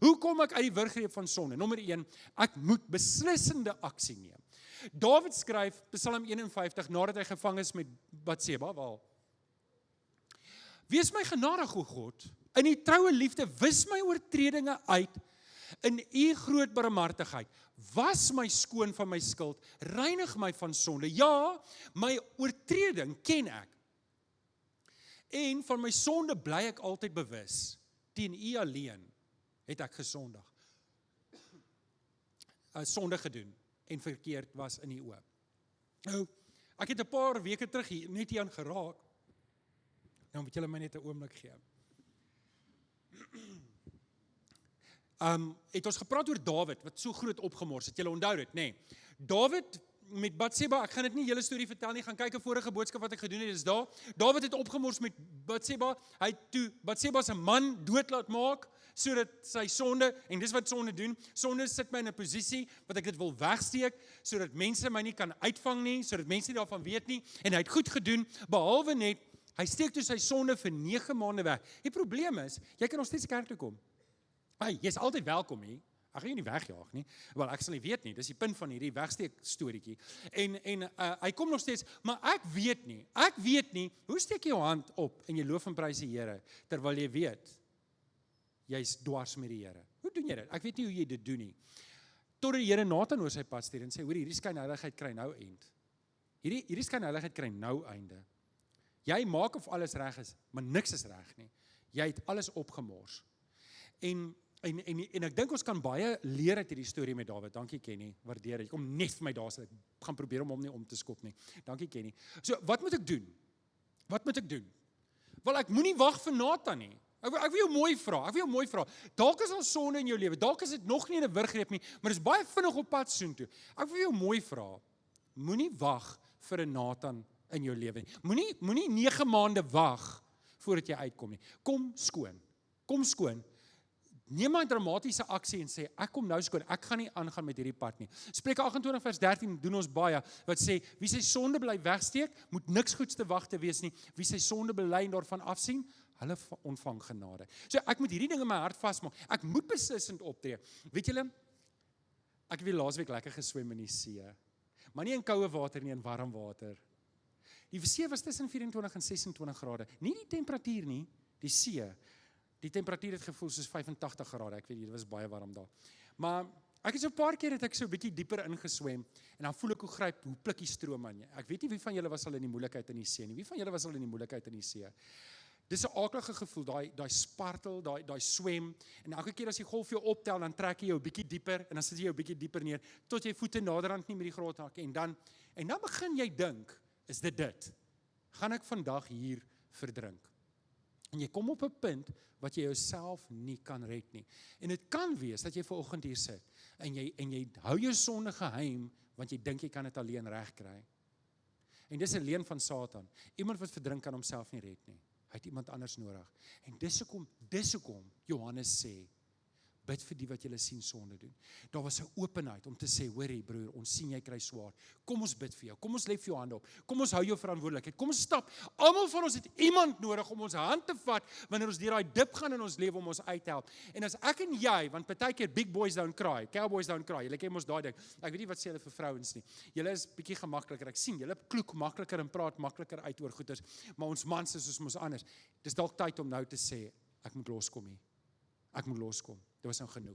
Hoe kom ek uit die wurggreep van sonde? Nommer 1, ek moet beslissende aksie neem. Dawid skryf, Psalm 51, nadat hy gevang is met Batseba, wel, wees my genadig, o God, in die troue liefde, wis my oortredinge uit, in u groot barmhartigheid, was my skoon van my skuld, reinig my van sonde. Ja, my oortreding ken ek, en van my sonde bly ek altyd bewus. Teen u alleen het ek gesondig. Sonde gedoen en verkeerd was in u oë. Nou, ek het 'n paar weke terug hier net hier aan geraak. Nou moet julle my net 'n oomblik gee. Het ons gepraat oor Dawid, wat so groot opgemors het. Julle onthou dit, nê? Dawid met Batseba, ek gaan dit nie hele storie vertel nie, gaan kyk 'n vorige boodskap wat ek gedoen het, is daar. Dawid het opgemors met Batseba, hy het toe Batseba se man dood laat maak, sodat sy sonde, en dis wat sonde doen, sonde sit my in 'n posisie, wat ek dit wil wegsteek, sodat mense my nie kan uitvang nie, sodat mense nie daarvan weet nie, en hy het goed gedoen, behalwe net, hy steek toe sy sonde vir 9 maande weg. Die probleem is, jy kan nog steeds kerk toe kom. Hey, jy is altyd welkom hier. Ek gaan jou nie wegjaag nie. Wel, ek sal nie weet nie. Dis die punt van hierdie wegsteek storieetjie. En hy kom nog steeds, maar ek weet nie, hoe steek jy jou hand op en jy loof en prys die Here terwyl jy weet jy's dwars met die Here. Hoe doen jy dit? Ek weet nie hoe jy dit doen nie. Tot die Here Nathan oor sy pad stuur en sê, hoor, hierdie skynheiligheid kry nou eind. Hierdie skynheiligheid kry nou einde. Jy maak of alles reg is, maar niks is reg nie. Jy het alles opgemors. En ek dink ons kan baie leer uit hierdie storie met Dawid. Dankie Kenny, waardeer dit. Kom net vir my daar sit. Ek gaan probeer om hom nie om te skop nie. Dankie Kenny. So, wat moet ek doen? Wel, ek moenie wag vir Nathan nie. Ek wil jou mooi vra. Dalk is al sonde in jou lewe. Dalk is dit nog nie in 'n wurggreep nie, maar dit is baie vinnig op pad soontoe. Ek wil jou mooi vra. Moenie wag vir 'n Nathan in jou lewe nie. Moenie 9 maande wag voordat jy uitkom nie. Kom skoon. Neem 'n dramatiese aksie en sê, ek kom nou skoon, ek gaan nie aangaan met hierdie pad nie. Spreuke 28 vers 13 doen ons baie, wat sê, wie sy sonde bly wegsteek, moet niks goeds te wag te wees nie. Wie sy sonde bely en daarvan afsien, hulle ontvang genade. So ek moet hierdie ding in my hart vasmaak. Ek moet beslissend optree. Weet julle, ek het weer laasweek lekker geswem in die see. Maar nie in koue water nie, in warm water. Die see was tussen 24 en 26 grade. Nie die temperatuur nie, die see. Die temperatuur het gevoel soos 85 grade, ek weet nie, dit was baie warm daar. Maar ek het so 'n paar keer het ek so 'n bietjie dieper ingeswem en dan voel ek hoe plikkie stroom aan jy. Ek weet nie wie van julle was al in die moeilikheid in die see nie. Wie van julle was al in die moeilikheid in die see? Dis 'n aaklige gevoel, daai spartel, daai swem en elke keer as die golf jou optel, dan trek jy jou 'n bietjie dieper en dan sit jy jou 'n bietjie dieper neer tot jy voete naderhand nie met die grond raak en dan begin jy dink, is dit? Gaan ek vandag hier verdrink? En jy kom op 'n punt wat jy jouself nie kan red nie. En dit kan wees dat jy vanoggend hier sit en jy hou jou sonde geheim want jy dink jy kan dit alleen regkry. En dis 'n leuen van Satan. Iemand wat verdrink kan homself nie red nie. Hy het iemand anders nodig. En dis hoekom Johannes sê, bid vir die wat julle sien sonde doen. Daar was 'n openheid om te sê, hoorie broer, ons sien jy kry swaar. Kom ons bid vir jou. Kom ons lê vir jou hande op. Kom ons hou jou verantwoordelikheid. Kom ons stap. Almal van ons het iemand nodig om ons hand te vat wanneer ons deur daai dip gaan in ons lewe om ons uit te help. En as ek en jy, want partykeer big boys don't cry, cowboys don't cry. Julle ken mos daai ding. Ek weet nie wat sê hulle vir vrouens nie. Julle is bietjie gemakliker. Ek sien julle kloek makliker en praat makliker uit oor goeters, maar ons mans is ons anders. Dis dalk tyd om nou te sê, ek moet loskom hier. Ek moet loskom. Dit was nou genoeg.